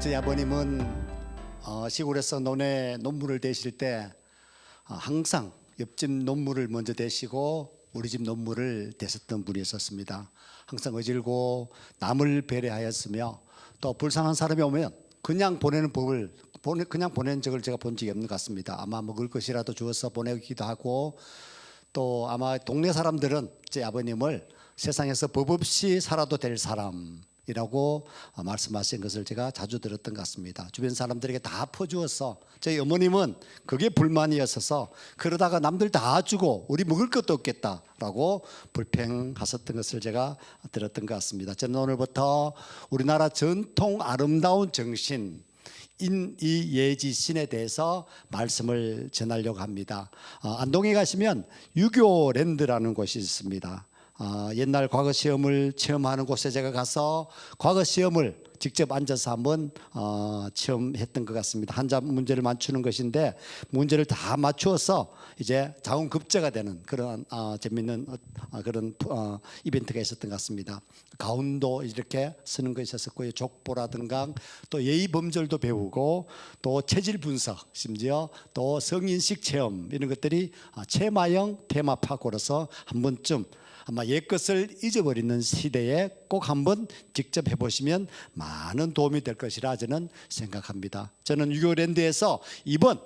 저희 아버님은 시골에서 논물을 대실 때 항상 옆집 논물을 먼저 대시고 우리 집 논물을 대셨던 분이었습니다. 항상 어질고 남을 배려하였으며 또 불쌍한 사람이 오면 그냥 보내는 그냥 보내는 적을 제가 본 적이 없는 것 같습니다. 아마 먹을 것이라도 주어서 보내기도 하고, 또 아마 동네 사람들은 제 아버님을 세상에서 법 없이 살아도 될 사람이라고 말씀하신 것을 제가 자주 들었던 것 같습니다. 주변 사람들에게 다 퍼주어서, 저희 어머님은 그게 불만이었어서 그러다가 남들 다 주고 우리 먹을 것도 없겠다라고 불평하셨던 것을 제가 들었던 것 같습니다. 저는 오늘부터 우리나라 전통 아름다운 정신 인이예지신에 대해서 말씀을 전하려고 합니다. 안동에 가시면 유교랜드라는 곳이 있습니다. 옛날 과거 시험을 체험하는 곳에 제가 가서 과거 시험을 직접 앉아서 한번 체험했던 것 같습니다. 한자 문제를 맞추는 것인데 문제를 다 맞추어서 이제 자원급제가 되는 그런 재미있는 그런 이벤트가 있었던 것 같습니다. 가운도 이렇게 쓰는 것이 있었고요. 족보라든가 또 예의범절도 배우고 또 체질 분석, 심지어 또 성인식 체험, 이런 것들이 체마형 테마파크로서 한 번쯤 아마 옛것을 잊어버리는 시대에 꼭 한번 직접 해보시면 많은 도움이 될 것이라 저는 생각합니다. 저는 유교랜드에서 이번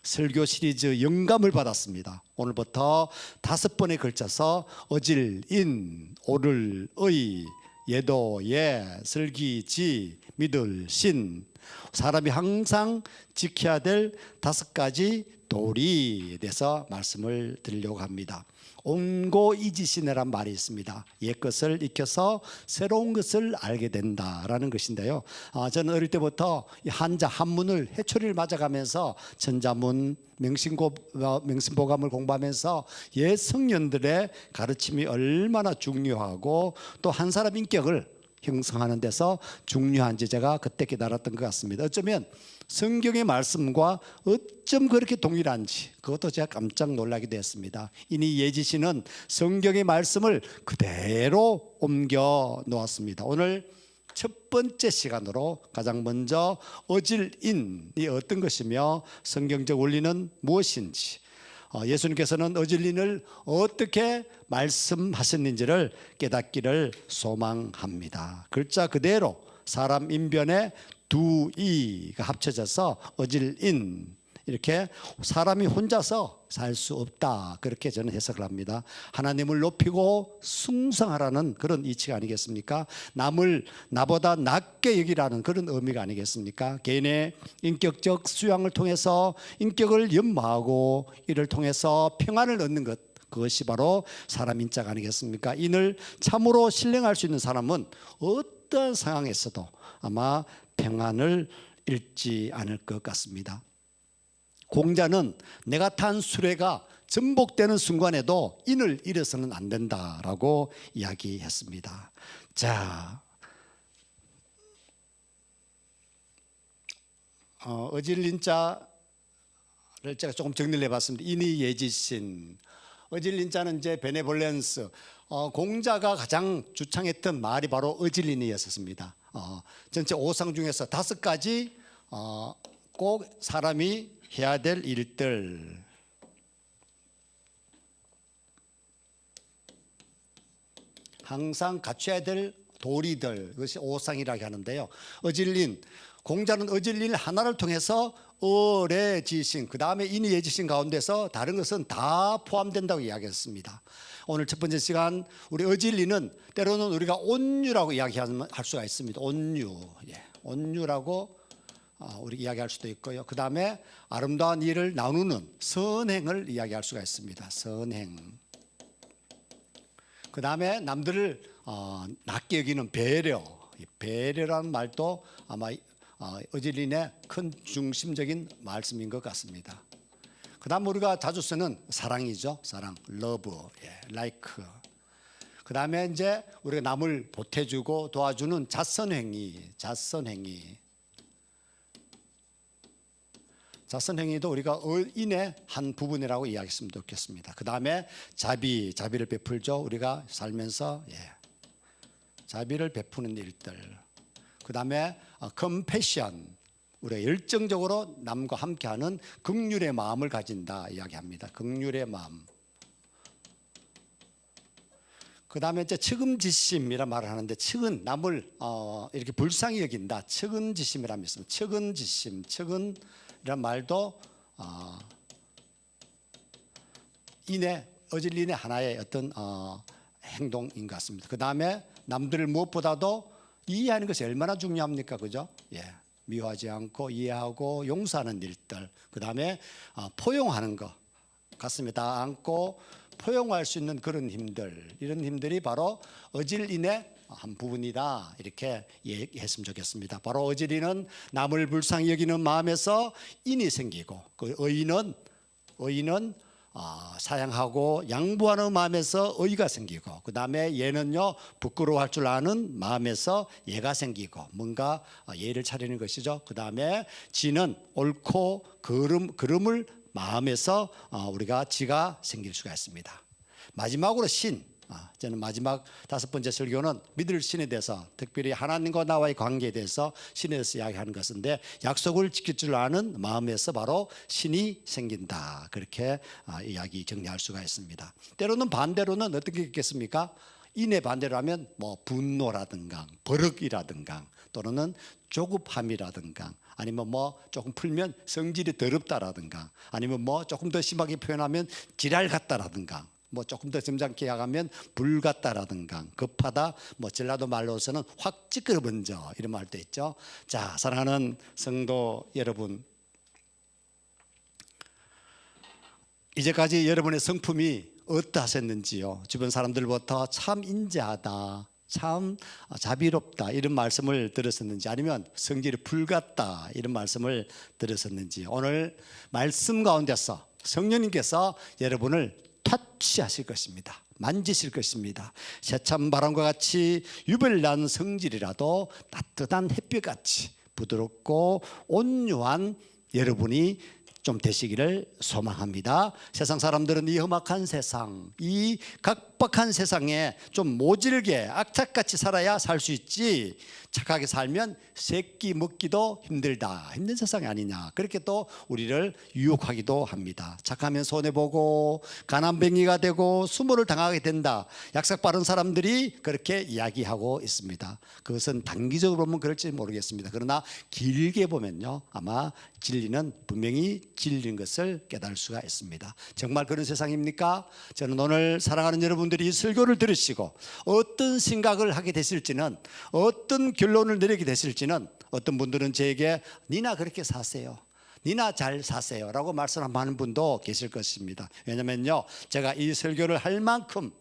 설교 시리즈 영감을 받았습니다. 오늘부터 5번에 걸쳐서 어질, 인, 오를, 의, 예도, 예, 슬기, 지, 믿을, 신, 사람이 항상 지켜야 될 5가지 도리에 대해서 말씀을 드리려고 합니다. 옹고이지시네란 말이 있습니다. 옛것을 익혀서 새로운 것을 알게 된다라는 것인데요. 저는 어릴 때부터 한자 한문을 해초리를 맞아가면서 천자문, 명심보감을 공부하면서 옛 성년들의 가르침이 얼마나 중요하고 또 한 사람 인격을 형성하는 데서 중요한지 제가 그때 깨달았던 것 같습니다. 어쩌면 성경의 말씀과 어쩜 그렇게 동일한지 그것도 제가 깜짝 놀라기도 했습니다. 이니 예지시는 성경의 말씀을 그대로 옮겨 놓았습니다. 오늘 첫 번째 시간으로 가장 먼저 어질인이 어떤 것이며 성경적 원리는 무엇인지, 예수님께서는 어질인을 어떻게 말씀하셨는지를 깨닫기를 소망합니다. 글자 그대로 사람 인변에 두 이가 합쳐져서 어질인, 이렇게 사람이 혼자서 살 수 없다, 그렇게 저는 해석을 합니다. 하나님을 높이고 숭상하라는 그런 이치가 아니겠습니까? 남을 나보다 낮게 여기라는 그런 의미가 아니겠습니까? 개인의 인격적 수양을 통해서 인격을 연마하고 이를 통해서 평안을 얻는 것, 그것이 바로 사람 인자가 아니겠습니까? 인을 참으로 신뢰할 수 있는 사람은 어떤 상황에서도 아마 평안을 잃지 않을 것 같습니다. 공자는 내가 탄 수레가 전복되는 순간에도 인을 잃어서는 안 된다라고 이야기했습니다. 자, 어질린자를 제가 조금 정리를 해봤습니다. 인이 예지신, 어질린자는 이제 베네볼렌스, 공자가 가장 주창했던 말이 바로 어질린이었습니다. 전체 5상 중에서 5가지 꼭 사람이 해야 될 일들, 항상 갖춰야 될 도리들, 그것이 5상이라고 하는데요. 어질린, 공자는 어질린 하나를 통해서 어레지신, 그 다음에 인이예지신 가운데서 다른 것은 다 포함된다고 이야기했습니다. 오늘 첫 번째 시간 우리 어질리는 때로는 우리가 온유라고 이야기할 수가 있습니다. 온유, 온유라고 우리 이야기할 수도 있고요. 그 다음에 아름다운 일을 나누는 선행을 이야기할 수가 있습니다. 선행. 그 다음에 남들을 낮게 여기는 배려. 배려라는 말도 아마 어질린의 큰 중심적인 말씀인 것 같습니다. 그 다음 우리가 자주 쓰는 사랑이죠. 사랑, 러브, like. 그 다음에 이제 우리가 남을 보태주고 도와주는 자선행위, 자선행위도 우리가 인의 한 부분이라고 이야기했으면 좋겠습니다. 그 다음에 자비를 베풀죠. 우리가 살면서 자비를 베푸는 일들. 그다음에 컴패션, 우리가 열정적으로 남과 함께하는 긍휼의 마음을 가진다 이야기합니다. 긍휼의 마음. 그다음에 이제 측은지심이란 말을 하는데, 측은 남을 이렇게 불쌍히 여긴다. 측은지심이라는 있습니다. 측은지심, 측은이란 말도 어질린의 하나의 어떤 행동인 것 같습니다. 그다음에 남들을 무엇보다도 이해하는 것이 얼마나 중요합니까, 그죠? 예, 미워하지 않고 이해하고 용서하는 일들. 그다음에 포용하는 것, 가슴에 다 안고 포용할 수 있는 그런 힘들, 이런 힘들이 바로 어질인의 한 부분이다, 이렇게 얘기했으면 좋겠습니다. 바로 어질인은 남을 불쌍히 여기는 마음에서 인이 생기고, 그 의인은 사양하고 양보하는 마음에서 의가 생기고, 그 다음에 얘는요 부끄러워할 줄 아는 마음에서 예가 생기고, 뭔가 예를 차리는 것이죠. 그 다음에 지는 옳고 그름을 마음에서 우리가 지가 생길 수가 있습니다. 마지막으로 신, 저는 마지막 5번째 설교는 믿을 신에 대해서, 특별히 하나님과 나와의 관계에 대해서 신에 대해서 이야기하는 것인데, 약속을 지킬 줄 아는 마음에서 바로 신이 생긴다, 그렇게 이야기 정리할 수가 있습니다. 때로는 반대로는 어떻게 있겠습니까? 인의 반대로 하면 뭐 분노라든가 버럭이라든가, 또는 조급함이라든가, 아니면 뭐 조금 풀면 성질이 더럽다라든가, 아니면 뭐 조금 더 심하게 표현하면 지랄 같다라든가, 뭐 조금 더 점잖게 야가면 불 같다라든가, 급하다, 뭐 전라도 말로서는 확 찌끄러번져, 이런 말도 있죠. 자, 사랑하는 성도 여러분, 이제까지 여러분의 성품이 어떠하셨는지요? 주변 사람들부터 참 인자하다, 참 자비롭다, 이런 말씀을 들었었는지, 아니면 성질이 불같다, 이런 말씀을 들었었는지, 오늘 말씀 가운데서 성령님께서 여러분을 터치하실 것입니다. 만지실 것입니다. 새찬 바람과 같이 유별난 성질이라도 따뜻한 햇빛같이 부드럽고 온유한 여러분이 좀 되시기를 소망합니다. 세상 사람들은 이 험악한 세상, 이 각박한 세상에 좀 모질게 악착같이 살아야 살 수 있지, 착하게 살면 새끼 먹기도 힘든 세상이 아니냐, 그렇게 또 우리를 유혹하기도 합니다. 착하면 손해보고 가난뱅이가 되고 수모를 당하게 된다, 약삭 빠른 사람들이 그렇게 이야기하고 있습니다. 그것은 단기적으로 보면 그럴지 모르겠습니다. 그러나 길게 보면요, 아마 진리는 분명히 진리인 것을 깨달을 수가 있습니다. 정말 그런 세상입니까? 저는 오늘 사랑하는 여러분들이 이 설교를 들으시고 어떤 생각을 하게 되실지는, 어떤 결론을 내리게 되실지는, 어떤 분들은 저에게 니나 그렇게 사세요, 니나 잘 사세요 라고 말씀하는 분도 계실 것입니다. 왜냐면요, 제가 이 설교를 할 만큼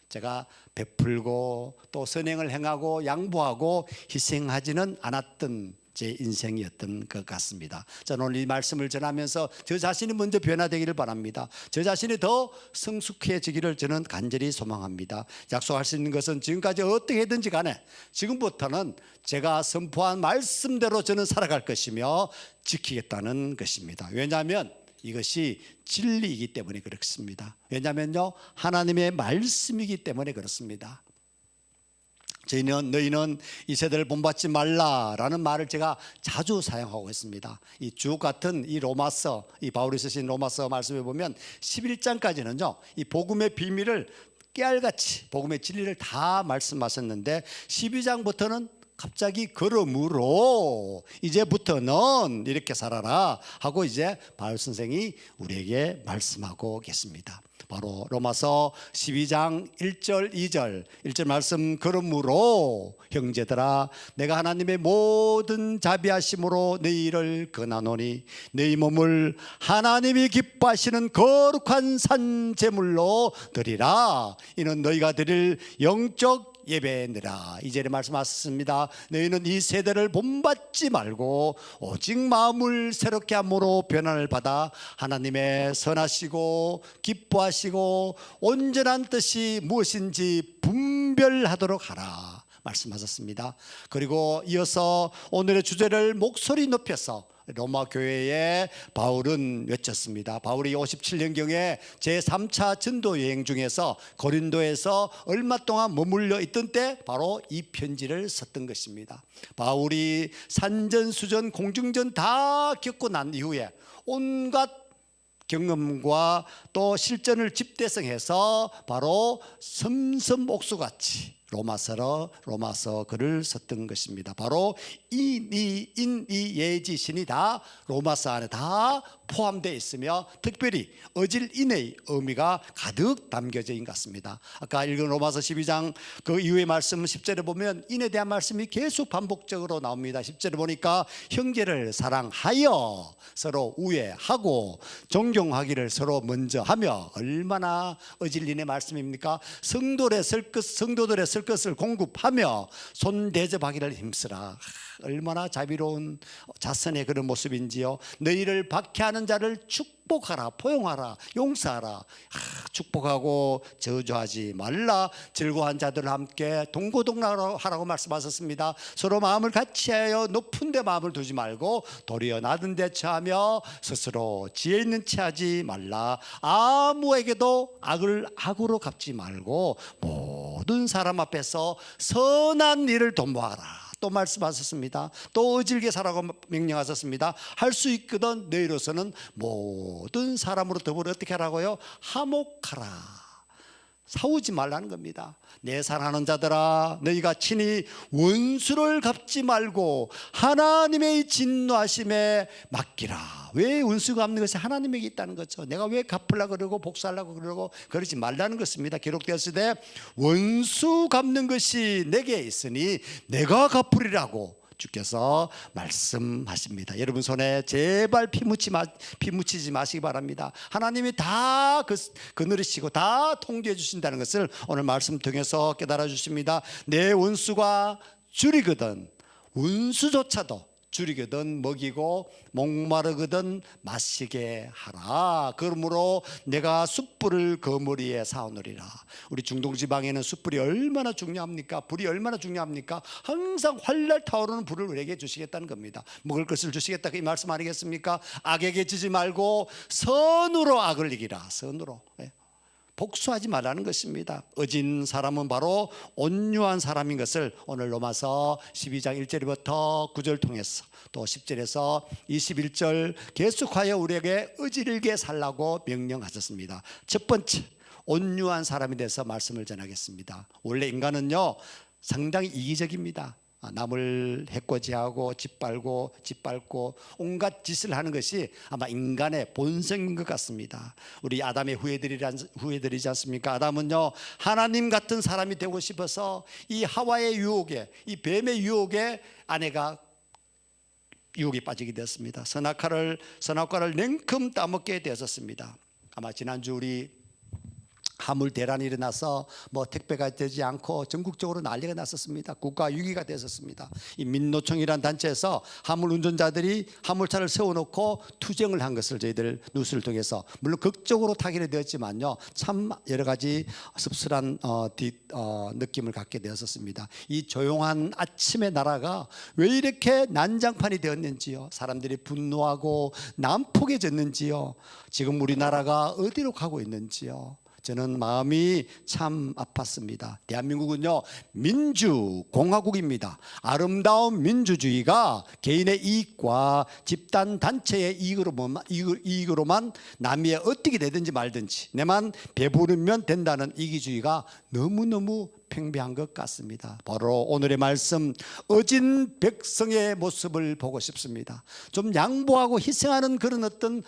제가 베풀고 또 선행을 행하고 양보하고 희생하지는 않았던 제 인생이었던 것 같습니다. 저는 오늘 이 말씀을 전하면서 저 자신이 먼저 변화되기를 바랍니다. 저 자신이 더 성숙해지기를 저는 간절히 소망합니다. 약속할 수 있는 것은 지금까지 어떻게 했든지 간에 지금부터는 제가 선포한 말씀대로 저는 살아갈 것이며 지키겠다는 것입니다. 왜냐하면 이것이 진리이기 때문에 그렇습니다. 왜냐하면요, 하나님의 말씀이기 때문에 그렇습니다. 너희는 이 세대를 본받지 말라라는 말을 제가 자주 사용하고 있습니다. 이 주옥 같은 이 로마서, 이 바울이 쓰신 로마서 말씀에 보면 11장까지는요 이 복음의 비밀을 깨알같이 복음의 진리를 다 말씀하셨는데, 12장부터는 갑자기 그러므로 이제부터는 이렇게 살아라 하고 이제 바울 선생이 우리에게 말씀하고 계십니다. 바로 로마서 12장 1절 2절 1절 말씀, 그러므로 형제들아 내가 하나님의 모든 자비하심으로 너희를 권하노니 너희 몸을 하나님이 기뻐하시는 거룩한 산 제물로 드리라. 이는 너희가 드릴 영적 예배니라. 이절에 말씀하셨습니다. 너희는 이 세대를 본받지 말고 오직 마음을 새롭게 함으로 변화를 받아 하나님의 선하시고 기뻐하시고 온전한 뜻이 무엇인지 분별하도록 하라 말씀하셨습니다. 그리고 이어서 오늘의 주제를 목소리 높여서 로마 교회에 바울은 외쳤습니다. 바울이 57년경에 제3차 전도 여행 중에서 고린도에서 얼마 동안 머물러 있던 때 바로 이 편지를 썼던 것입니다. 바울이 산전수전 공중전 다 겪고 난 이후에 온갖 경험과 또 실전을 집대성해서 바로 섬섬옥수같이 로마서 글을 썼던 것입니다. 바로 인이 예지신이 다 로마서 안에 다 포함되어 있으며 특별히 어질인의 의미가 가득 담겨져 있는 것 같습니다. 아까 읽은 로마서 12장 그 이후의 말씀 10절에 보면 인에 대한 말씀이 계속 반복적으로 나옵니다. 10절에 보니까 형제를 사랑하여 서로 우애하고 존경하기를 서로 먼저 하며, 얼마나 어질인의 말씀입니까? 성도들의 쓸 것을 공급하며 손 대접하기를 힘쓰라. 얼마나 자비로운 자선의 그런 모습인지요. 너희를 박해하는 자를 축복하라, 포용하라, 용서하라. 축복하고 저주하지 말라. 즐거워한 자들과 함께 동고동락하라고 말씀하셨습니다. 서로 마음을 같이하여 높은 데 마음을 두지 말고 도리어 낮은 데 처하며 스스로 지혜 있는 체하지 말라. 아무에게도 악을 악으로 갚지 말고 모든 사람 앞에서 선한 일을 도모하라. 또 말씀하셨습니다. 또 어질게 살라고 명령하셨습니다. 할 수 있거든 너희로서는 모든 사람으로 더불어 어떻게 하라고요? 화목하라. 싸우지 말라는 겁니다. 내 사랑하는 자들아, 너희가 친히 원수를 갚지 말고 하나님의 진노하심에 맡기라. 왜 원수가 갚는 것이 하나님에게 있다는 거죠. 내가 왜 갚으려고 그러고 복수하려고 그러고 그러지 말라는 것입니다. 기록되었을 때 원수 갚는 것이 내게 있으니 내가 갚으리라고 주께서 말씀하십니다. 여러분 손에 제발 피 묻히지 마시기 바랍니다. 하나님이 다 그늘이시고 다 통제해 주신다는 것을 오늘 말씀 통해서 깨달아 주십니다. 내 원수가 줄이거든 원수조차도 줄이거든 먹이고 목마르거든 마시게 하라. 그러므로 내가 숯불을 그 머리에 사오느리라. 우리 중동지방에는 숯불이 얼마나 중요합니까? 불이 얼마나 중요합니까? 항상 활날 타오르는 불을 우리에게 주시겠다는 겁니다. 먹을 것을 주시겠다, 이 말씀 아니겠습니까? 악에게 지지 말고 선으로 악을 이기라. 선으로 복수하지 말라는 것입니다. 어진 사람은 바로 온유한 사람인 것을 오늘 로마서 12장 1절부터 9절 통해서 또 10절에서 21절 계속하여 우리에게 어질게 살라고 명령하셨습니다. 첫 번째, 온유한 사람에 대해서 말씀을 전하겠습니다. 원래 인간은요 상당히 이기적입니다. 남을 해코지하고 짓밟고 온갖 짓을 하는 것이 아마 인간의 본성인 것 같습니다. 우리 아담의 후예들이지 않습니까? 아담은요 하나님 같은 사람이 되고 싶어서 이 하와의 유혹에, 이 뱀의 유혹에 아내가 유혹에 빠지게 되었습니다. 선악과를 냉큼 따먹게 되었습니다. 아마 지난주 우리 화물 대란이 일어나서 택배가 되지 않고 전국적으로 난리가 났었습니다. 국가 위기가 됐었습니다. 이 민노총이라는 단체에서 화물 운전자들이 화물차를 세워놓고 투쟁을 한 것을 저희들 뉴스를 통해서 물론 극적으로 타결이 되었지만요 참 여러 가지 씁쓸한 느낌을 갖게 되었었습니다. 이 조용한 아침의 나라가 왜 이렇게 난장판이 되었는지요. 사람들이 분노하고 난폭해졌는지요. 지금 우리나라가 어디로 가고 있는지요. 저는 마음이 참 아팠습니다. 대한민국은요 민주공화국입니다. 아름다운 민주주의가 개인의 이익과 집단 단체의 이익으로만 남이 어떻게 되든지 말든지 내만 배부르면 된다는 이기주의가 너무너무 팽배한 것 같습니다. 바로 오늘의 말씀, 어진 백성의 모습을 보고 싶습니다. 좀 양보하고 희생하는 그런 어떤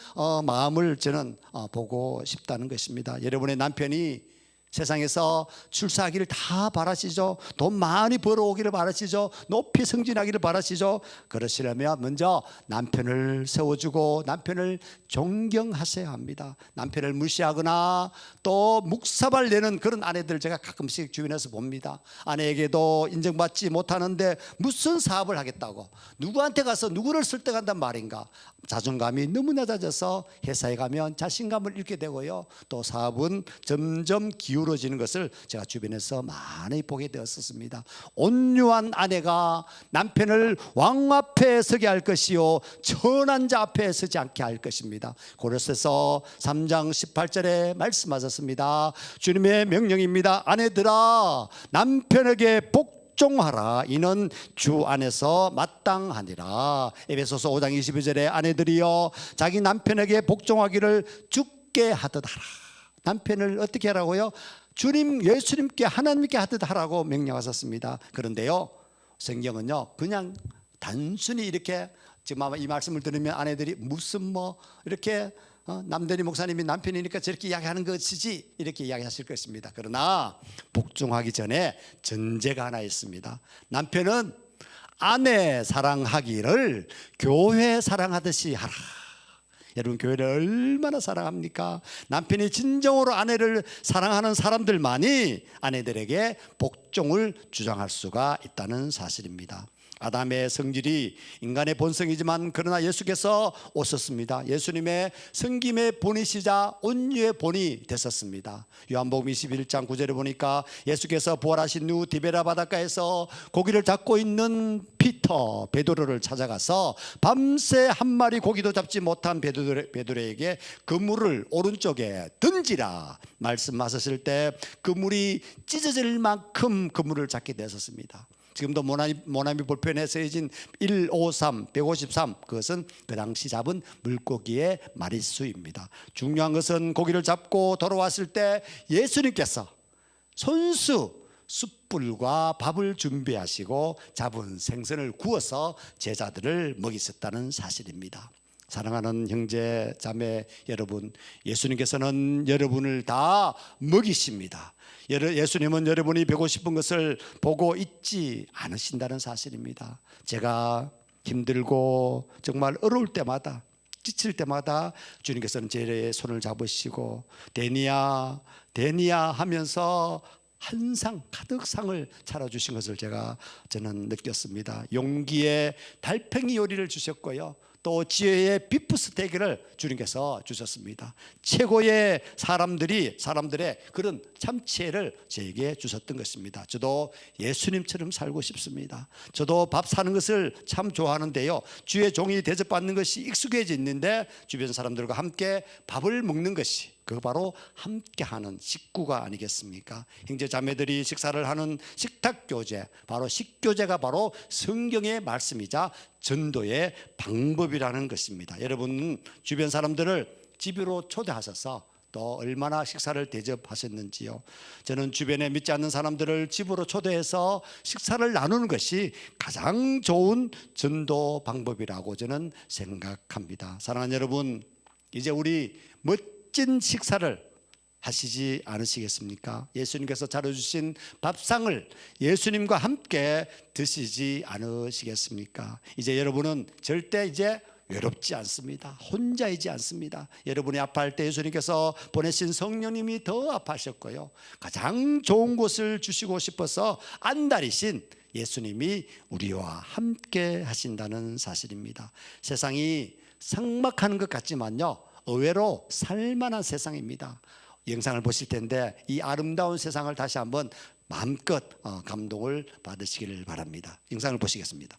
마음을 저는 보고 싶다는 것입니다. 여러분의 남편이 세상에서 출세하기를 다 바라시죠. 돈 많이 벌어오기를 바라시죠. 높이 승진하기를 바라시죠. 그러시려면 먼저 남편을 세워주고 남편을 존경하셔야 합니다. 남편을 무시하거나 또 묵사발 내는 그런 아내들 제가 가끔씩 주변에서 봅니다. 아내에게도 인정받지 못하는데 무슨 사업을 하겠다고 누구한테 가서 누구를 설득한단 말인가. 자존감이 너무 낮아져서 회사에 가면 자신감을 잃게 되고요. 또 사업은 점점 기울어지고 기울어지는 것을 제가 주변에서 많이 보게 되었습니다. 온유한 아내가 남편을 왕 앞에 서게 할 것이요 천한 자 앞에 서지 않게 할 것입니다. 고린도서 3장 18절에 말씀하셨습니다. 주님의 명령입니다. 아내들아 남편에게 복종하라. 이는 주 안에서 마땅하니라. 에베소서 5장 22절에 아내들이여 자기 남편에게 복종하기를 주께 하듯 하라. 남편을 어떻게 하라고요? 주님 예수님께 하나님께 하듯 하라고 명령하셨습니다. 그런데요 성경은요 그냥 단순히 이렇게 지금 아마 이 말씀을 들으면 아내들이 무슨 뭐 이렇게 남대리 목사님이 남편이니까 저렇게 이야기하는 것이지 이렇게 이야기하실 것입니다. 그러나 복종하기 전에 전제가 하나 있습니다. 남편은 아내 사랑하기를 교회 사랑하듯이 하라. 여러분 교회를 얼마나 사랑합니까? 남편이 진정으로 아내를 사랑하는 사람들만이 아내들에게 복종을 주장할 수가 있다는 사실입니다. 아담의 성질이 인간의 본성이지만 그러나 예수께서 오셨습니다. 예수님의 성김의 본이시자 온유의 본이 되셨습니다. 요한복음 21장 9절에 보니까 예수께서 부활하신 후 디베라 바닷가에서 고기를 잡고 있는 베드로를 찾아가서 밤새 한 마리 고기도 잡지 못한 베드로에게 그물을 오른쪽에 던지라 말씀하셨을 때 그물이 찢어질 만큼 그물을 잡게 되었습니다. 지금도 모나미 볼펜에 쓰여진 153, 153 그것은 그 당시 잡은 물고기의 마리수입니다. 중요한 것은 고기를 잡고 돌아왔을 때 예수님께서 손수 숯불과 밥을 준비하시고 잡은 생선을 구워서 제자들을 먹이셨다는 사실입니다. 사랑하는 형제 자매 여러분, 예수님께서는 여러분을 다 먹이십니다. 예수님은 여러분이 배고 싶은 것을 보고 있지 않으신다는 사실입니다. 제가 힘들고 정말 어려울 때마다 지칠 때마다 주님께서는 제 손을 잡으시고 데니야 데니야 하면서 한 상 가득 상을 차려주신 것을 저는 느꼈습니다. 용기의 달팽이 요리를 주셨고요, 또 지혜의 비프 스테이크를 주님께서 주셨습니다. 최고의 사람들의 그런 참치회를 저에게 주셨던 것입니다. 저도 예수님처럼 살고 싶습니다. 저도 밥 사는 것을 참 좋아하는데요, 주의 종이 대접받는 것이 익숙해져 있는데 주변 사람들과 함께 밥을 먹는 것이 그 바로 함께하는 식구가 아니겠습니까? 형제 자매들이 식사를 하는 식탁 교제, 바로 식교제가 바로 성경의 말씀이자 전도의 방법이라는 것입니다. 여러분 주변 사람들을 집으로 초대하셔서 또 얼마나 식사를 대접하셨는지요. 저는 주변에 믿지 않는 사람들을 집으로 초대해서 식사를 나누는 것이 가장 좋은 전도 방법이라고 저는 생각합니다. 사랑하는 여러분, 이제 우리 멋진 식사를 하시지 않으시겠습니까? 예수님께서 차려주신 밥상을 예수님과 함께 드시지 않으시겠습니까? 이제 여러분은 절대 이제 외롭지 않습니다. 혼자이지 않습니다. 여러분이 아파할 때 예수님께서 보내신 성령님이 더 아파하셨고요, 가장 좋은 곳을 주시고 싶어서 안달이신 예수님이 우리와 함께 하신다는 사실입니다. 세상이 삭막한 것 같지만요, 의외로 살만한 세상입니다. 영상을 보실 텐데 이 아름다운 세상을 다시 한번 마음껏 감동을 받으시기를 바랍니다. 영상을 보시겠습니다.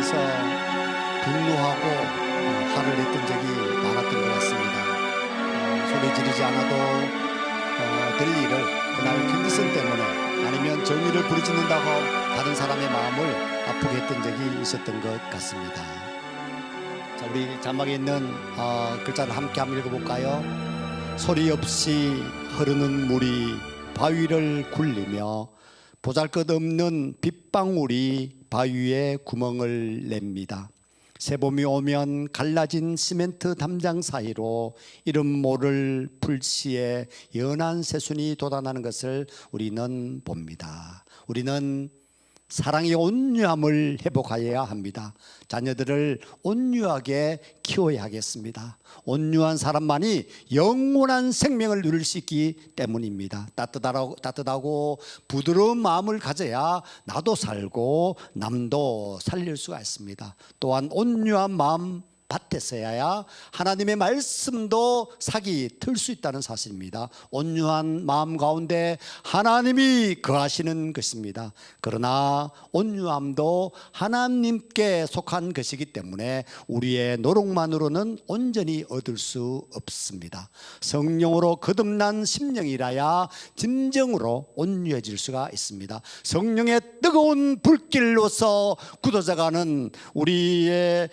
보면서 분노하고 화를 냈던 적이 많았던 것 같습니다. 소리 지르지 않아도 될 일을 그날 컨디션 때문에 아니면 정의를 부르짖는다고 다른 사람의 마음을 아프게 했던 적이 있었던 것 같습니다. 자, 우리 자막에 있는 글자를 함께 한번 읽어볼까요? 소리 없이 흐르는 물이 바위를 굴리며 보잘것없는 빗방울이 바위에 구멍을 냅니다. 새봄이 오면 갈라진 시멘트 담장 사이로 이름 모를 불씨에 연한 새순이 돋아나는 것을 우리는 봅니다. 우리는 사랑의 온유함을 회복하여야 합니다. 자녀들을 온유하게 키워야 하겠습니다. 온유한 사람만이 영원한 생명을 누릴 수 있기 때문입니다. 따뜻하고 부드러운 마음을 가져야 나도 살고 남도 살릴 수가 있습니다. 또한 온유한 마음 밭에서야 하나님의 말씀도 싹이 틀 수 있다는 사실입니다. 온유한 마음 가운데 하나님이 거하시는 것입니다. 그러나 온유함도 하나님께 속한 것이기 때문에 우리의 노력만으로는 온전히 얻을 수 없습니다. 성령으로 거듭난 심령이라야 진정으로 온유해질 수가 있습니다. 성령의 뜨거운 불길로서 굳어져가는 우리의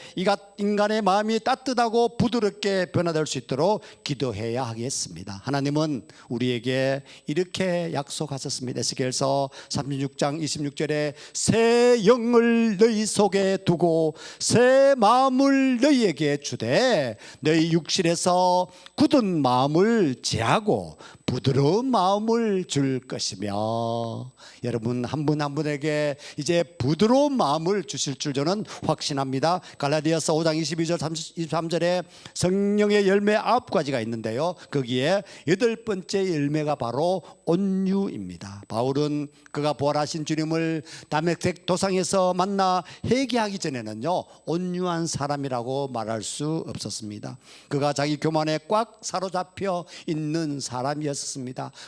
인간의 마음이 따뜻하고 부드럽게 변화될 수 있도록 기도해야 하겠습니다. 하나님은 우리에게 이렇게 약속하셨습니다. 에스겔서 36장 26절에 새 영을 너희 속에 두고 새 마음을 너희에게 주되 너희 육신에서 굳은 마음을 제하고 부드러운 마음을 줄 것이며, 여러분 한 분 한 분에게 이제 부드러운 마음을 주실 줄 저는 확신합니다. 갈라디아서 5장 22절 23절에 성령의 열매 9가지가 있는데요, 거기에 8번째 열매가 바로 온유입니다. 바울은 그가 부활하신 주님을 다메섹 도상에서 만나 회개하기 전에는요 온유한 사람이라고 말할 수 없었습니다. 그가 자기 교만에 꽉 사로잡혀 있는 사람이었습니다.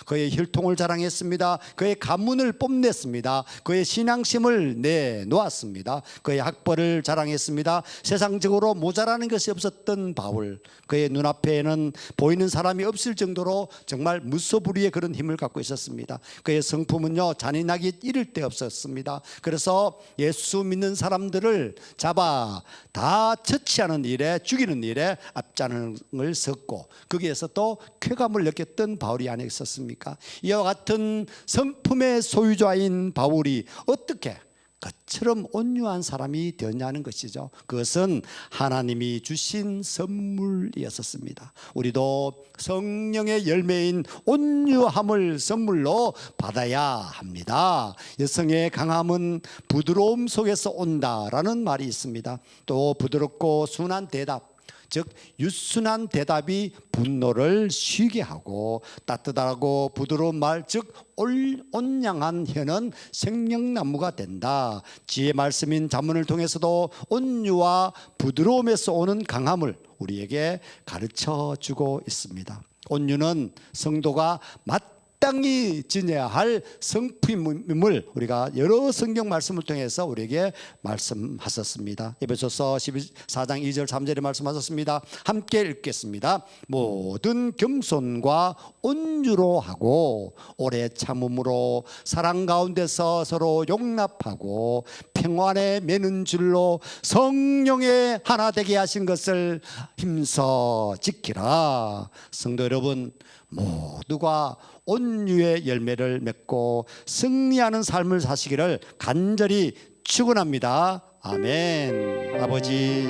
그의 혈통을 자랑했습니다. 그의 가문을 뽐냈습니다. 그의 신앙심을 내놓았습니다. 그의 학벌을 자랑했습니다. 세상적으로 모자라는 것이 없었던 바울, 그의 눈앞에는 보이는 사람이 없을 정도로 정말 무소불위의 그런 힘을 갖고 있었습니다. 그의 성품은요 잔인하기 이를 데 없었습니다. 그래서 예수 믿는 사람들을 잡아 다 처치하는 일에, 죽이는 일에 앞장을 섰고 거기에서 또 쾌감을 느꼈던 바울이 안에 있었습니까? 이와 같은 성품의 소유자인 바울이 어떻게 그처럼 온유한 사람이 되었냐는 것이죠. 그것은 하나님이 주신 선물이었습니다. 우리도 성령의 열매인 온유함을 선물로 받아야 합니다. 여성의 강함은 부드러움 속에서 온다라는 말이 있습니다. 또 부드럽고 순한 대답, 즉 유순한 대답이 분노를 쉬게 하고, 따뜻하고 부드러운 말, 즉 온양한 혀는 생명나무가 된다. 지혜 말씀인 잠언을 통해서도 온유와 부드러움에서 오는 강함을 우리에게 가르쳐 주고 있습니다. 온유는 성도가 마땅히 지녀야 할 성품임을 우리가 여러 성경 말씀을 통해서 우리에게 말씀하셨습니다. 에베소서 14장 2절 3절에 말씀하셨습니다. 함께 읽겠습니다. 모든 겸손과 온유로 하고 오래 참음으로 사랑 가운데서 서로 용납하고 평안에 매는 줄로 성령의 하나 되게 하신 것을 힘써 지키라. 성도 여러분, 모두가 온유의 열매를 맺고 승리하는 삶을 사시기를 간절히 축원합니다. 아멘. 아버지,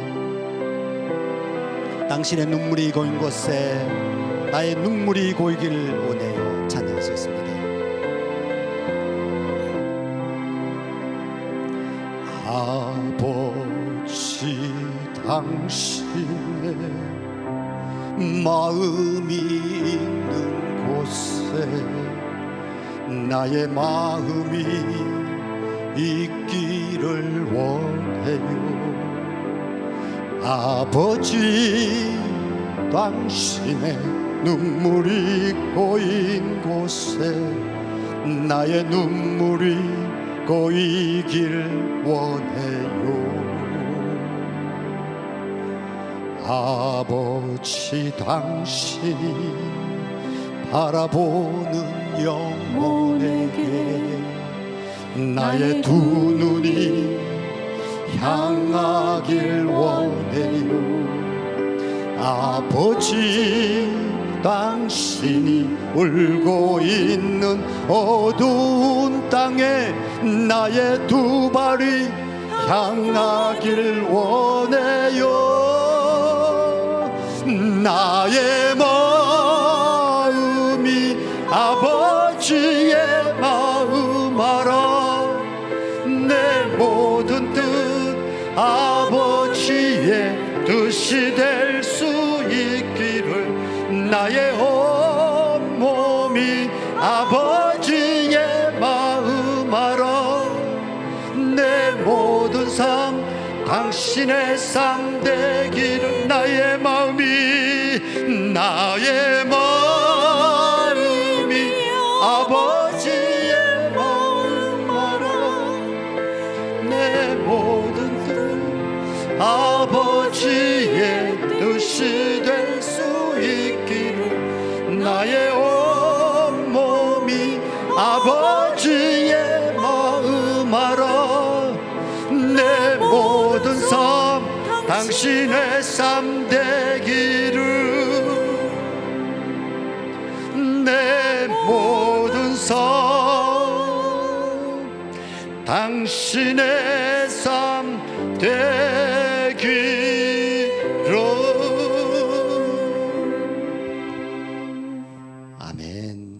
당신의 눈물이 고인 곳에 나의 눈물이 고이길 원해요. 찬양하셨습니다. 아버지, 당신의 마음이 있는 곳에 나의 마음이 있기를 원해요. 아버지, 당신의 눈물이 고인 곳에 나의 눈물이 고이길 원해요. 아버지 당신이 바라보는 영혼에게 나의 두 눈이 향하길 원해요. 아버지 당신이 울고 있는 어두운 땅에 나의 두 발이 향하길 원해요. 나의 마음이 아버지의 마음 알아. 내 모든 뜻 아버지의 뜻이 될 수 있기를 나의 온몸이 아버지의 마음 알아. 내 모든 삶 당신의 삶 되기를 나의 마음이 아버지의 마음 알아. 내 모든 뜻 아버지의 뜻이 될 수 있기를 나의 온몸이 아버지의 마음 알아. 내 모든 삶 당신의 삶 되기를 내 모든 삶 당신의 삶 되기를. 아멘.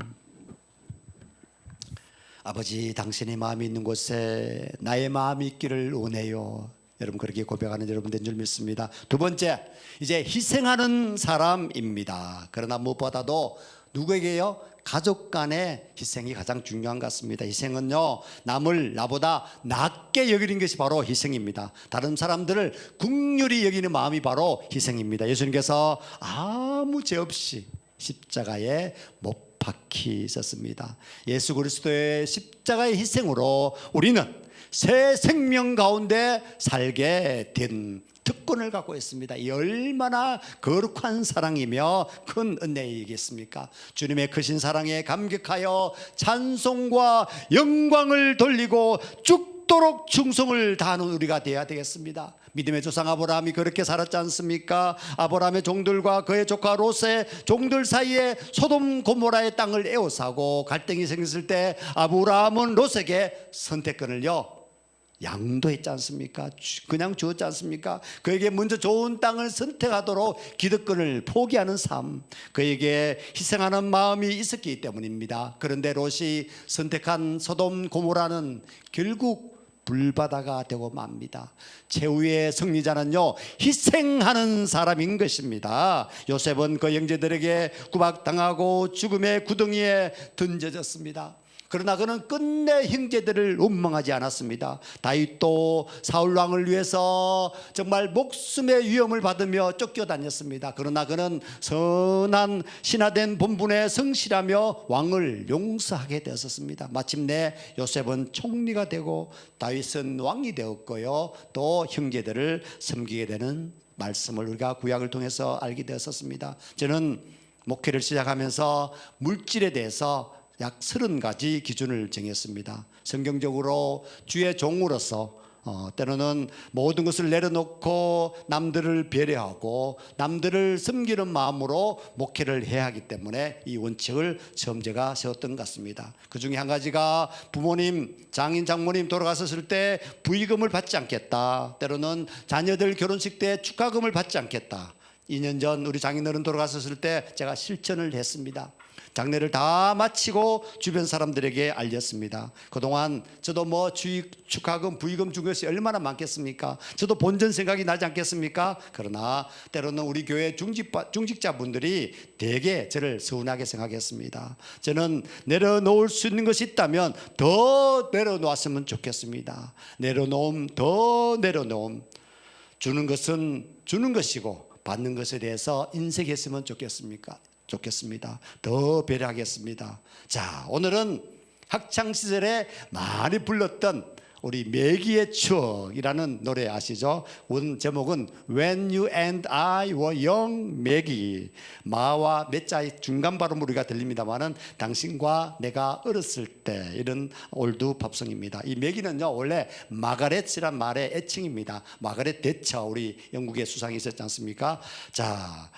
아버지 당신의 마음이 있는 곳에 나의 마음이 있기를 원해요. 여러분 그렇게 고백하는 여러분 된 줄 믿습니다. 두 번째, 이제 희생하는 사람입니다. 그러나 무엇보다도 누구에게요? 가족 간의 희생이 가장 중요한 것 같습니다. 희생은요, 남을 나보다 낮게 여기는 것이 바로 희생입니다. 다른 사람들을 긍휼히 여기는 마음이 바로 희생입니다. 예수님께서 아무 죄 없이 십자가에 못 박히셨습니다. 예수 그리스도의 십자가의 희생으로 우리는 새 생명 가운데 살게 된 특권을 갖고 있습니다. 이 얼마나 거룩한 사랑이며 큰 은혜이겠습니까? 주님의 크신 사랑에 감격하여 찬송과 영광을 돌리고 죽도록 충성을 다하는 우리가 되어야 되겠습니다. 믿음의 조상 아브라함이 그렇게 살았지 않습니까? 아브라함의 종들과 그의 조카 롯의 종들 사이에 소돔 고모라의 땅을 에워싸고 갈등이 생겼을 때 아브라함은 롯에게 선택권을요 양도했지 않습니까? 그냥 주었지 않습니까? 그에게 먼저 좋은 땅을 선택하도록 기득권을 포기하는 삶, 그에게 희생하는 마음이 있었기 때문입니다. 그런데 롯이 선택한 소돔 고모라는 결국 불바다가 되고 맙니다. 최후의 승리자는요 희생하는 사람인 것입니다. 요셉은 그 형제들에게 구박당하고 죽음의 구덩이에 던져졌습니다. 그러나 그는 끝내 형제들을 원망하지 않았습니다. 다윗도 사울 왕을 위해서 정말 목숨의 위험을 받으며 쫓겨다녔습니다. 그러나 그는 선한 신하된 본분에 성실하며 왕을 용서하게 되었습니다. 마침내 요셉은 총리가 되고 다윗은 왕이 되었고요, 또 형제들을 섬기게 되는 말씀을 우리가 구약을 통해서 알게 되었습니다. 저는 목회를 시작하면서 물질에 대해서 약 30가지 기준을 정했습니다. 성경적으로 주의 종으로서 때로는 모든 것을 내려놓고 남들을 배려하고 남들을 섬기는 마음으로 목회를 해야 하기 때문에 이 원칙을 처음 제가 세웠던 것 같습니다. 그 중에 한 가지가 부모님, 장인, 장모님 돌아가셨을 때 부의금을 받지 않겠다. 때로는 자녀들 결혼식 때 축하금을 받지 않겠다. 2년 전 우리 장인어른 돌아가셨을 때 제가 실천을 했습니다. 장례를 다 마치고 주변 사람들에게 알렸습니다. 그동안 저도 축하금, 부의금 준 것이 얼마나 많겠습니까? 저도 본전 생각이 나지 않겠습니까? 그러나 때로는 우리 교회 중직자분들이 대개 저를 서운하게 생각했습니다. 저는 내려놓을 수 있는 것이 있다면 더 내려놓았으면 좋겠습니다. 내려놓음, 더 내려놓음. 주는 것은 주는 것이고 받는 것에 대해서 인색했으면 좋겠습니다. 더 배려하겠습니다. 자, 오늘은 학창시절에 많이 불렀던 우리 매기의 추억이라는 노래 아시죠? 원 제목은 When You and I Were Young 매기. 마와 매자의 중간 발음 우리가 들립니다만은 당신과 내가 어렸을 때 이런 올드 팝송입니다. 이 매기는요 원래 마가렛이란 말의 애칭입니다. 마가렛 대처 우리 영국의 수상이 있었지 않습니까? 자.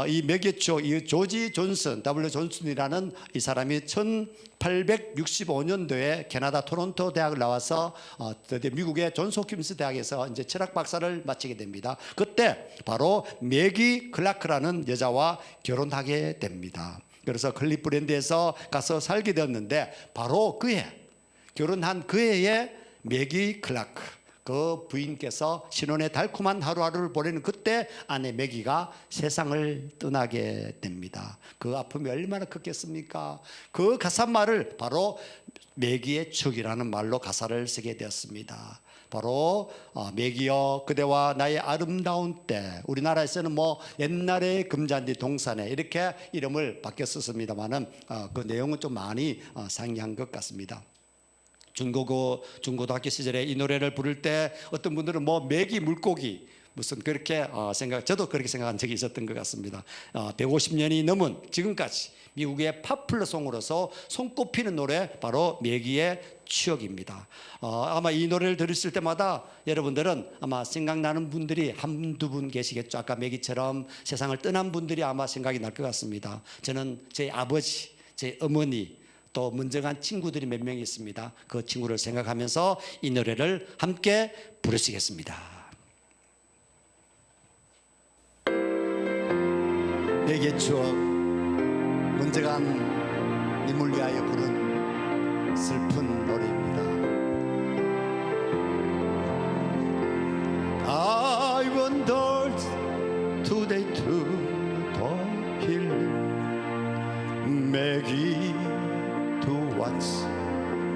이 매기초 이 조지 존슨 W 존슨이라는 이 사람이 1865년도에 캐나다 토론토 대학을 나와서 드디어 미국의 존스 홉킨스 대학에서 이제 철학 박사를 마치게 됩니다. 그때 바로 매기 클라크라는 여자와 결혼하게 됩니다. 그래서 클리프랜드에서 가서 살게 되었는데 바로 결혼한 그 해에 매기 클라크 그 부인께서 신혼의 달콤한 하루하루를 보내는 그때 아내 매기가 세상을 떠나게 됩니다. 그 아픔이 얼마나 컸겠습니까? 그 가사말을 바로 매기의 추억이라는 말로 가사를 쓰게 되었습니다. 바로 매기여 그대와 나의 아름다운 때. 우리나라에서는 뭐 옛날에 금잔디 동산에 이렇게 이름을 바뀌어 썼습니다만은 그 내용은 좀 많이 상이한 것 같습니다. 중고등학교 시절에 이 노래를 부를 때 어떤 분들은 뭐 매기 물고기 무슨 그렇게 저도 그렇게 생각한 적이 있었던 것 같습니다. 150년이 넘은 지금까지 미국의 팝플러송으로서 손꼽히는 노래 바로 매기의 추억입니다. 아마 이 노래를 들으실 때마다 여러분들은 아마 생각나는 분들이 한두 분 계시겠죠. 아까 매기처럼 세상을 떠난 분들이 아마 생각이 날 것 같습니다. 저는 제 아버지, 제 어머니 또 문정한 친구들이 몇 명 있습니다. 그 친구를 생각하면서 이 노래를 함께 부르시겠습니다. 내게 추억 문정한 인물 위하여 부른 슬픈 노래입니다. I wandered today to the hill Maggie to watch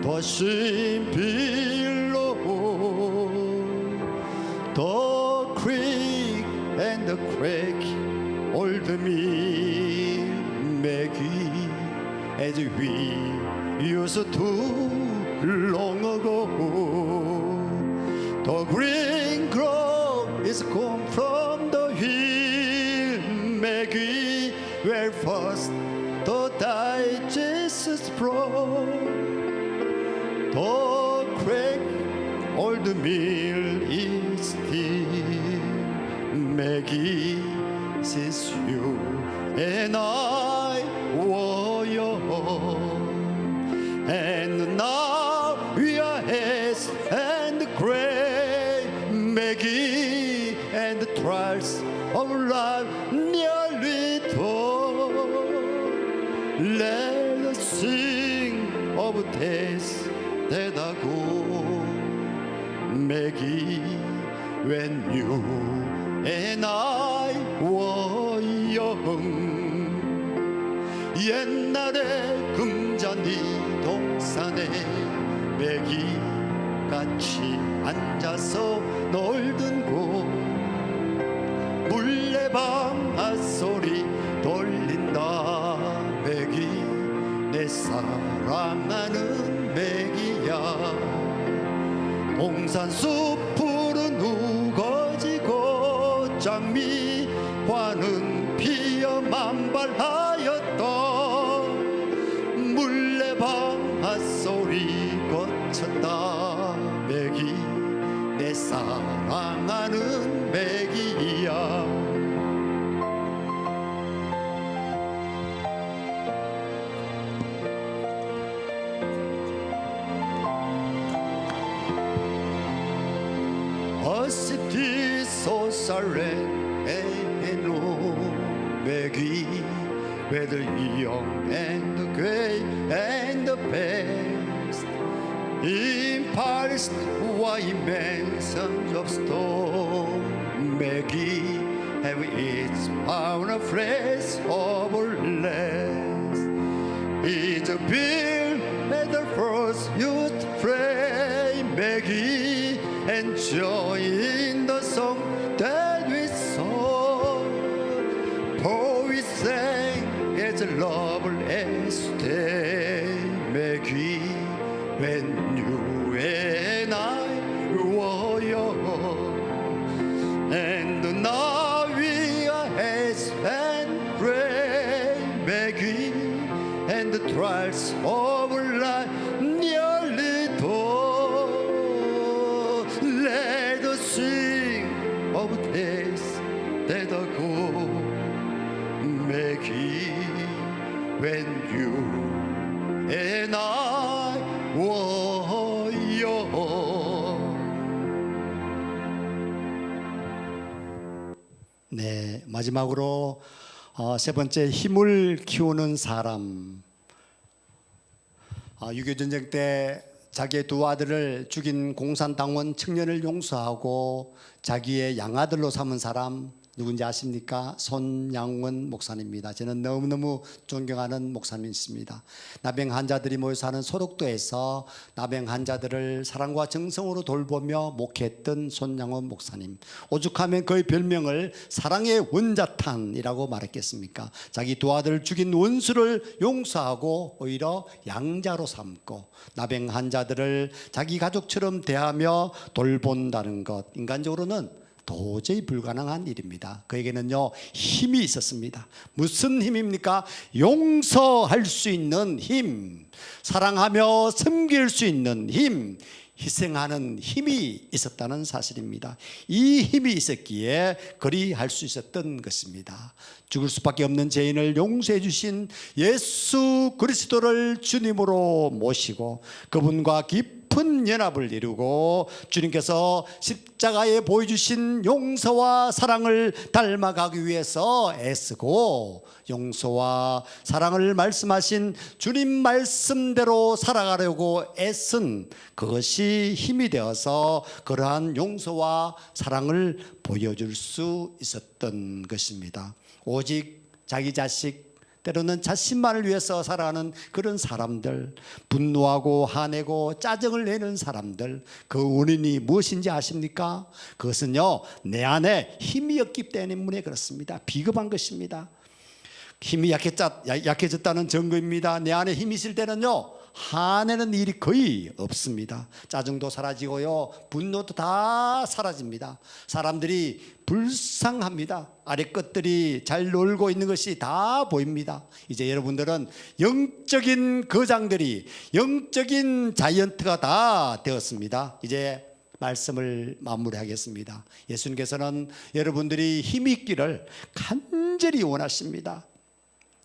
the stream below the creek and the crack old mill Maggie as we used to long ago the green grove is gone from the hill Maggie where first the digest sprout, the crack old mill is still Maggie since you and I were young, and now we are haze and gray Maggie and the trials of life nearly done. Let us sing of days that are gone Maggie when you and I were young 옛날에 금잔디 동산에 매기 같이 앉아서 놀던 곳 물레방 핫소리 돌린다 매기 내 사랑하는 매기야 동산 숲푸른 우거지고 장미화는 피어 만발하였던 물레방 핫소리 거쳤다 매기 내 사랑하는 매기야 A city so silent and low, Maggie, where the young and the gray and the past, in Paris, white mansions of stone, Maggie, have its pound of flesh over less. It's a bill at the first youth frame, Maggie. Enjoying the song that we sang, for we sang as lovely as day, Maggie, when you and I will I nearly do. Let us sing of days that ago, Maggie, when you and I were young. 네, 마지막으로 세 번째, 힘을 키우는 사람. 6.25 전쟁 때 자기의 두 아들을 죽인 공산당원 청년을 용서하고 자기의 양아들로 삼은 사람 누군지 아십니까? 손양원 목사님입니다. 저는 너무너무 존경하는 목사님이십니다. 나병 환자들이 모여 사는 소록도에서 나병 환자들을 사랑과 정성으로 돌보며 목회했던 손양원 목사님. 오죽하면 그의 별명을 사랑의 원자탄이라고 말했겠습니까? 자기 두 아들을 죽인 원수를 용서하고 오히려 양자로 삼고 나병 환자들을 자기 가족처럼 대하며 돌본다는 것, 인간적으로는 도저히 불가능한 일입니다. 그에게는요, 힘이 있었습니다. 무슨 힘입니까? 용서할 수 있는 힘, 사랑하며 섬길 수 있는 힘, 희생하는 힘이 있었다는 사실입니다. 이 힘이 있었기에 그리 할 수 있었던 것입니다. 죽을 수밖에 없는 죄인을 용서해 주신 예수 그리스도를 주님으로 모시고 그분과 깊은 연합을 이루고 주님께서 십자가에 보여주신 용서와 사랑을 닮아가기 위해서 애쓰고 용서와 사랑을 말씀하신 주님 말씀대로 살아가려고 애쓴 그것이 힘이 되어서 그러한 용서와 사랑을 보여줄 수 있었던 것입니다. 오직 자기 자식, 때로는 자신만을 위해서 살아가는 그런 사람들, 분노하고 화내고 짜증을 내는 사람들, 그 원인이 무엇인지 아십니까? 그것은요, 내 안에 힘이 없기 때문에 그렇습니다. 비겁한 것입니다. 힘이 약해졌다는 증거입니다. 내 안에 힘이 있을 때는요, 화내는 일이 거의 없습니다. 짜증도 사라지고요, 분노도 다 사라집니다. 사람들이 불쌍합니다. 아래 것들이 잘 놀고 있는 것이 다 보입니다. 이제 여러분들은 영적인 거장들이, 영적인 자이언트가 다 되었습니다. 이제 말씀을 마무리하겠습니다. 예수님께서는 여러분들이 힘이 있기를 간절히 원하십니다.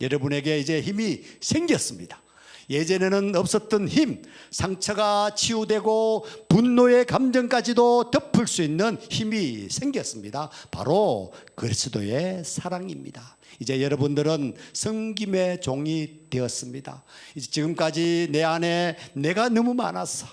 여러분에게 이제 힘이 생겼습니다. 예전에는 없었던 힘, 상처가 치유되고 분노의 감정까지도 덮을 수 있는 힘이 생겼습니다. 바로 그리스도의 사랑입니다. 이제 여러분들은 섬김의 종이 되었습니다. 이제 지금까지 내 안에 내가 너무 많아서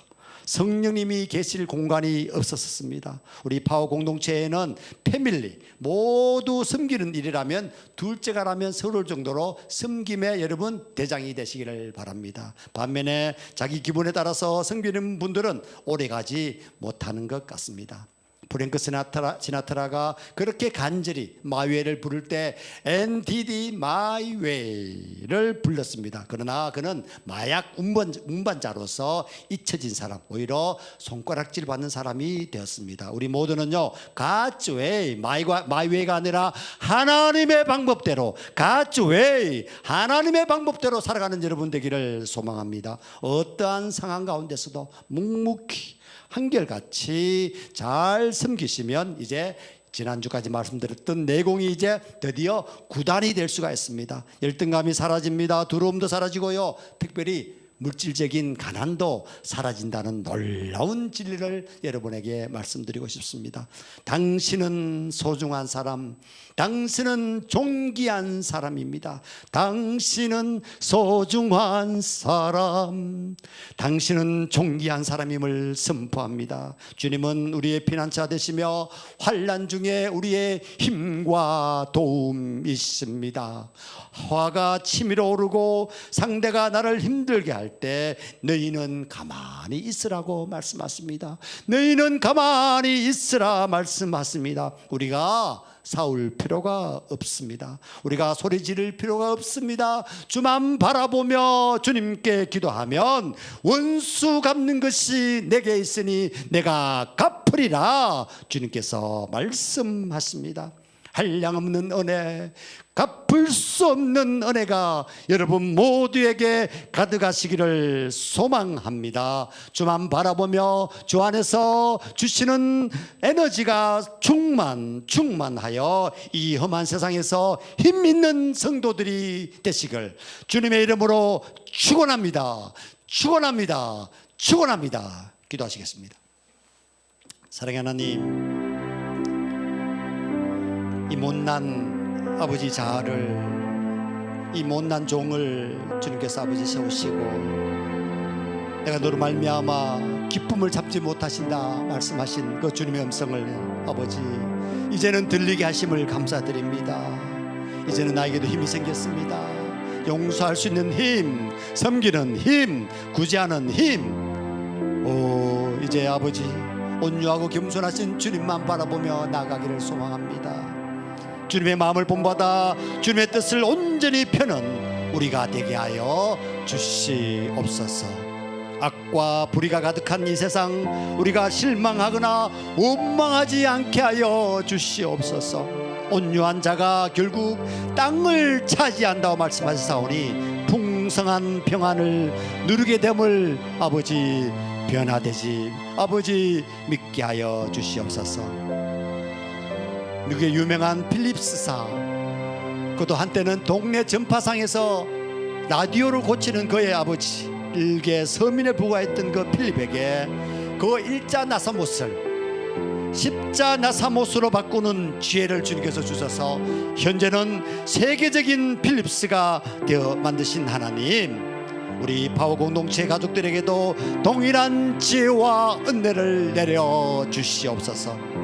성령님이 계실 공간이 없었습니다. 우리 파워 공동체에는 패밀리 모두 섬기는 일이라면 둘째가라면 서러울 정도로 섬김에 여러분 대장이 되시기를 바랍니다. 반면에 자기 기분에 따라서 섬기는 분들은 오래가지 못하는 것 같습니다. 프랭크 시나트라가 그렇게 간절히 마이웨이를 부를 때 NDD 마이웨이를 불렀습니다. 그러나 그는 마약 운반자로서 잊혀진 사람, 오히려 손가락질 받는 사람이 되었습니다. 우리 모두는요, God's way, 마이웨이가 아니라 하나님의 방법대로, God's way, 하나님의 방법대로 살아가는 여러분 되기를 소망합니다. 어떠한 상황 가운데서도 묵묵히 한결같이 잘 섬기시면 이제 지난주까지 말씀드렸던 내공이 이제 드디어 구단이 될 수가 있습니다. 열등감이 사라집니다. 두려움도 사라지고요, 특별히 물질적인 가난도 사라진다는 놀라운 진리를 여러분에게 말씀드리고 싶습니다. 당신은 소중한 사람, 당신은 존귀한 사람입니다. 당신은 소중한 사람, 당신은 존귀한 사람임을 선포합니다. 주님은 우리의 피난처 되시며 환난 중에 우리의 힘과 도움이십니다. 화가 치밀어 오르고 상대가 나를 힘들게 할 때 너희는 가만히 있으라고 말씀하십니다. 너희는 가만히 있으라 말씀하십니다. 우리가 싸울 필요가 없습니다. 우리가 소리 지를 필요가 없습니다. 주만 바라보며 주님께 기도하면 원수 갚는 것이 내게 있으니 내가 갚으리라 주님께서 말씀하십니다. 한량없는 은혜, 갚을 수 없는 은혜가 여러분 모두에게 가득하시기를 소망합니다. 주만 바라보며 주 안에서 주시는 에너지가 충만하여 이 험한 세상에서 힘 있는 성도들이 되시길 주님의 이름으로 축원합니다. 축원합니다. 축원합니다. 기도하시겠습니다. 사랑하는 하나님, 이 못난 아버지 자아를, 이 못난 종을 주님께서 아버지 세우시고 내가 너로 말미암아 기쁨을 잡지 못하신다 말씀하신 그 주님의 음성을 아버지 이제는 들리게 하심을 감사드립니다. 이제는 나에게도 힘이 생겼습니다. 용서할 수 있는 힘, 섬기는 힘, 구제하는 힘. 이제 아버지 온유하고 겸손하신 주님만 바라보며 나가기를 소망합니다. 주님의 마음을 본받아 주님의 뜻을 온전히 펴는 우리가 되게 하여 주시옵소서. 악과 불의가 가득한 이 세상 우리가 실망하거나 원망하지 않게 하여 주시옵소서. 온유한 자가 결국 땅을 차지한다고 말씀하셨사오니 풍성한 평안을 누리게 됨을 아버지 변화되지 아버지 믿게 하여 주시옵소서. 미국의 유명한 필립스사, 그도 한때는 동네 전파상에서 라디오를 고치는 그의 아버지, 일개 서민에 부과했던 그 필립에게 그 일자 나사못을 십자 나사못으로 바꾸는 지혜를 주님께서 주셔서 현재는 세계적인 필립스가 되어 만드신 하나님, 우리 파워 공동체 가족들에게도 동일한 지혜와 은혜를 내려 주시옵소서.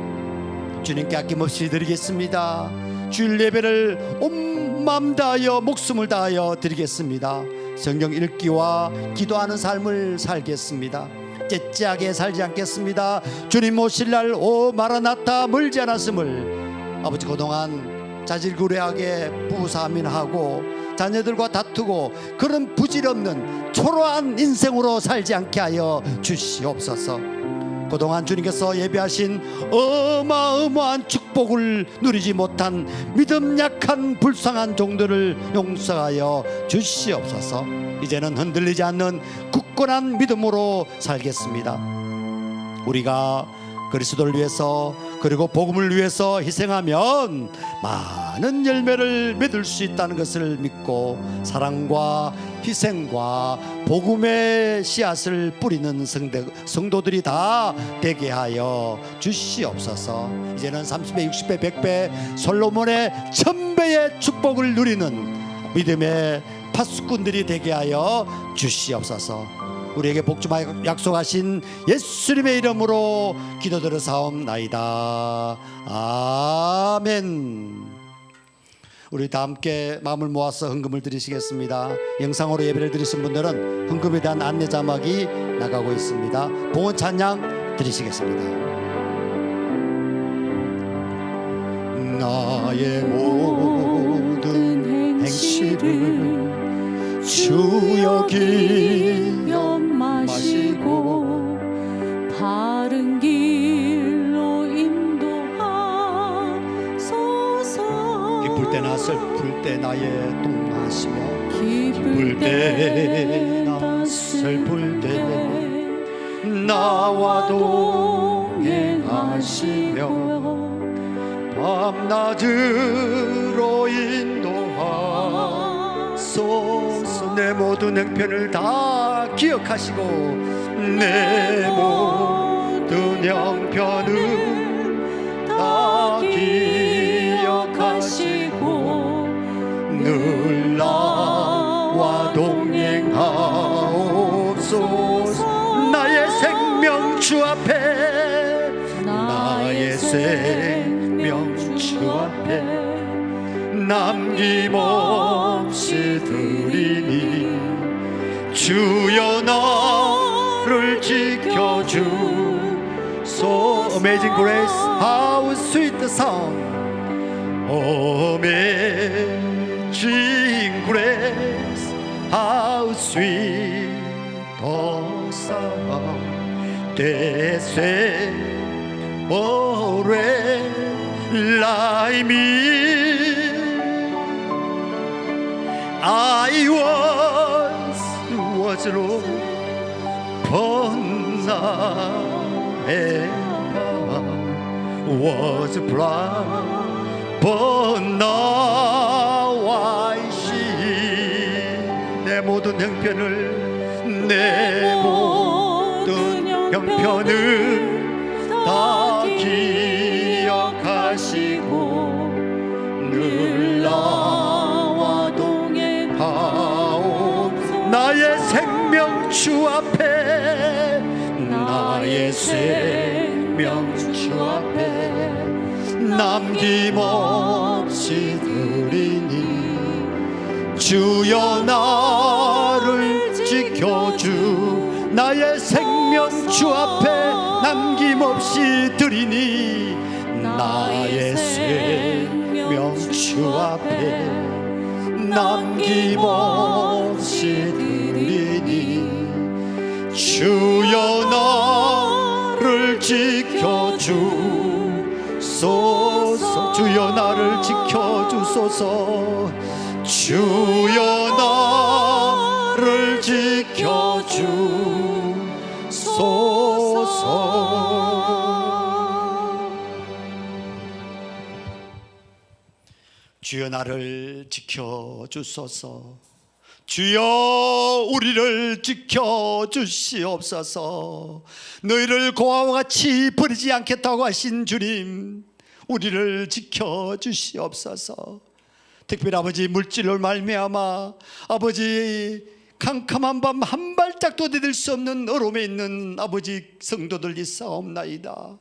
주님께 아낌없이 드리겠습니다. 주일 예배를 온 마음 다하여 목숨을 다하여 드리겠습니다. 성경 읽기와 기도하는 삶을 살겠습니다. 째째하게 살지 않겠습니다. 주님 오실 날 오 마라나타 멀지 않았음을 아버지 그동안 자질구레하게 부부싸움하고 자녀들과 다투고 그런 부질없는 초라한 인생으로 살지 않게 하여 주시옵소서. 그동안 주님께서 예배하신 어마어마한 축복을 누리지 못한 믿음 약한 불쌍한 종들을 용서하여 주시옵소서. 이제는 흔들리지 않는 굳건한 믿음으로 살겠습니다. 우리가 그리스도를 위해서 그리고 복음을 위해서 희생하면 많은 열매를 맺을 수 있다는 것을 믿고 사랑과 희생과 복음의 씨앗을 뿌리는 성도들이 다 되게 하여 주시옵소서. 이제는 30배, 60배, 100배, 솔로몬의 1000배의 축복을 누리는 믿음의 파수꾼들이 되게 하여 주시옵소서. 우리에게 복주마 약속하신 예수님의 이름으로 기도드려 사옵나이다. 아멘. 우리 다 함께 마음을 모아서 헌금을 드리시겠습니다. 영상으로 예배를 드리신 분들은 헌금에 대한 안내 자막이 나가고 있습니다. 봉헌 찬양 드리시겠습니다. 나의 모든 행실을 주 여기 연마시고 바른 길로 인도하소서. 기쁠 때나 슬플 때 나의 동하시며 기쁠 때나 슬플 때 나와 동행하시며 밤낮으로 인도하소서. 내 모든 행편을 다 기억하시고 내 모든 형편을 다 기억하시고 늘 나와 동행하옵소서. 나의 생명 주 앞에 나의 생명 주 앞에 남김없이 드리니 주여 나를 지켜주소. Amazing Grace, how sweet the sound. Amazing Grace, how sweet the sound. They say, oh, like me. I was lost, but now was blind, but now I see. 내 모든 형편을, 내 모든 형편을 다 기억하시고 늘 나와 동행하옵소서. 나의 생명 주 앞에, 나의 생명 주 앞에 남김없이 드리니 주여 나를 지켜주. 나의 생명 주 앞에 남김없이 드리니, 나의 생명 주 앞에 남김없이 드리니 주여 나를 지켜주소서. 주여 나를 지켜주소서. 주여 나를 지켜주소서. 주여 나를 지켜주소서. 주여 우리를 지켜주시옵소서. 너희를 고아와 같이 버리지 않겠다고 하신 주님, 우리를 지켜주시옵소서. 특별히 아버지, 물질로 말미암아 아버지 캄캄한 밤 한 발짝도 디딜 수 없는 어려움에 있는 아버지 성도들 있사옵나이다.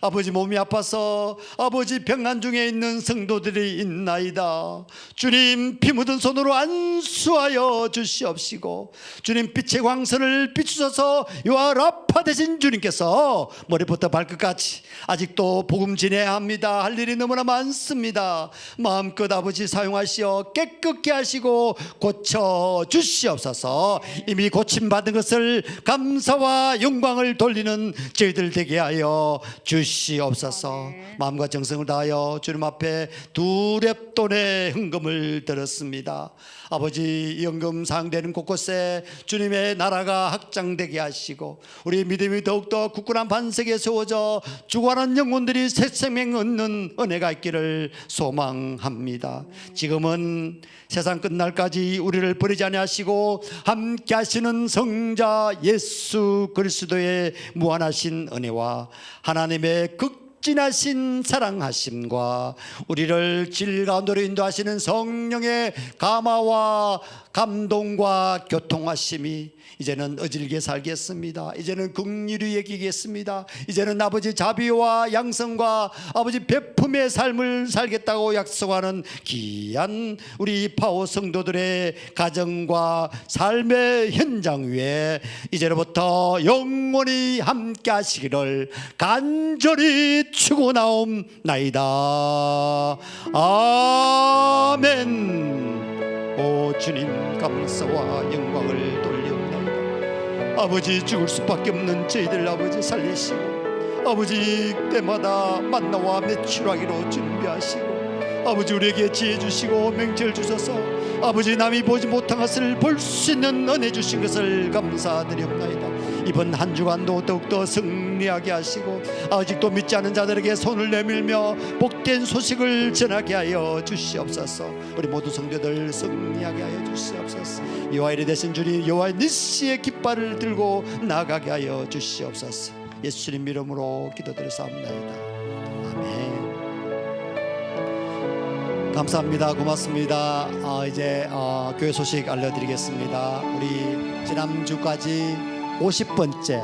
아버지 몸이 아파서 아버지 병난 중에 있는 성도들이 있나이다. 주님 피 묻은 손으로 안수하여 주시옵시고, 주님 빛의 광선을 비추셔서 이와 라파 되신 주님께서 머리부터 발끝까지 아직도 복음 진해야 합니다. 할 일이 너무나 많습니다. 마음껏 아버지 사용하시어 깨끗게 하시고 고쳐 주시옵소서. 이미 고침받은 것을 감사와 영광을 돌리는 저희들 되게 하여 주시옵소서. 마음과 정성을 다하여 주님 앞에 두 렙돈의 헌금을 드렸습니다. 아버지, 연금 사용되는 곳곳에 주님의 나라가 확장되게 하시고 우리 믿음이 더욱더 굳건한 반석에 세워져 죽어가는 영혼들이 새 생명 얻는 은혜가 있기를 소망합니다. 지금은 세상 끝날까지 우리를 버리지 아니하시고 함께 하시는 성자 예수 그리스도의 무한하신 은혜와 하나님의 극진하신 사랑하심과 우리를 질 가운데로 인도하시는 성령의 감화와 감동과 교통하심이 이제는 어질게 살겠습니다. 이제는 긍휼히 여기겠습니다. 이제는 아버지 자비와 양성과 아버지 베품의 삶을 살겠다고 약속하는 귀한 우리 파워 성도들의 가정과 삶의 현장 위에 이제로부터 영원히 함께 하시기를 간절히 축원하옵나이다. 아멘. 오 주님, 감사와 영광을 돌리옵나이다. 아버지, 죽을 수밖에 없는 저희들 아버지 살리시고 아버지 때마다 만나와 매출하기로 준비하시고 아버지 우리에게 지혜 주시고 명철 주셔서 아버지 남이 보지 못한 것을 볼 수 있는 은혜 주신 것을 감사드리옵나이다. 이번 한 주간도 더욱더 승리하게 하시고 아직도 믿지 않는 자들에게 손을 내밀며 복된 소식을 전하게 하여 주시옵소서. 우리 모두 성도들 승리하게 하여 주시옵소서. 여호와 이레 되신 주님, 여호와의 니시의 깃발을 들고 나가게 하여 주시옵소서. 예수님 이름으로 기도드렸사옵나이다. 아멘. 감사합니다. 고맙습니다. 이제 교회 소식 알려드리겠습니다. 우리 지난주까지 50번째,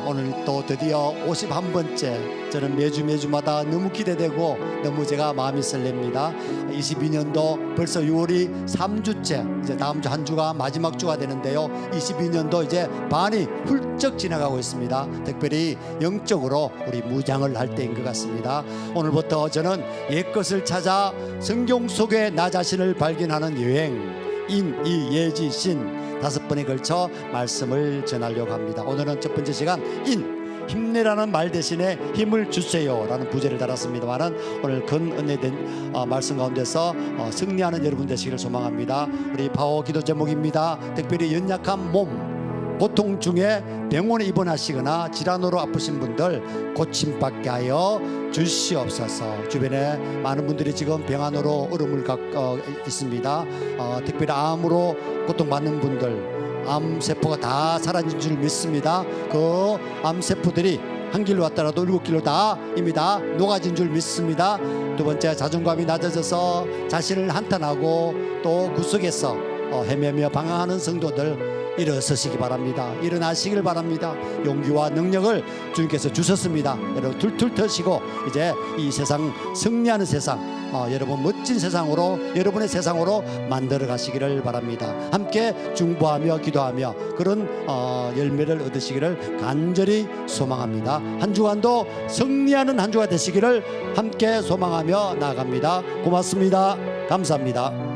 오늘 또 드디어 51번째. 저는 매주마다 너무 기대되고 너무 제가 마음이 설렙니다. 22년도 벌써 6월이 3주째, 이제 다음 주 한 주가 마지막 주가 되는데요. 22년도 이제 반이 훌쩍 지나가고 있습니다. 특별히 영적으로 우리 무장을 할 때인 것 같습니다. 오늘부터 저는 옛것을 찾아 성경 속에 나 자신을 발견하는 여행, 인, 예지, 신 5번에 걸쳐 말씀을 전하려고 합니다. 오늘은 첫 번째 시간 인, 힘내라는 말 대신에 힘을 주세요라는 부제를 달았습니다만은 오늘 근 은혜된 말씀 가운데서 승리하는 여러분 되시기를 소망합니다. 우리 파워 기도 제목입니다. 특별히 연약한 몸, 고통 중에 병원에 입원하시거나 질환으로 아프신 분들 고침받게 하여 주시옵소서. 주변에 많은 분들이 지금 병안으로 얼음을 갖고 있습니다. 특별히 암으로 고통받는 분들, 암세포가 다 사라진 줄 믿습니다. 그 암세포들이 한 길로 왔더라도 7길로 다 이미 다 녹아진 줄 믿습니다. 두 번째, 자존감이 낮아져서 자신을 한탄하고 또 구석에서 헤매며 방황하는 성도들 일어서시기 바랍니다. 일어나시길 바랍니다. 용기와 능력을 주님께서 주셨습니다. 여러분 툴툴 터시고 이제 이 세상 승리하는 세상, 여러분 멋진 세상으로, 여러분의 세상으로 만들어 가시기를 바랍니다. 함께 중보하며 기도하며 그런 열매를 얻으시기를 간절히 소망합니다. 한 주간도 승리하는 한 주가 되시기를 함께 소망하며 나아갑니다. 고맙습니다. 감사합니다.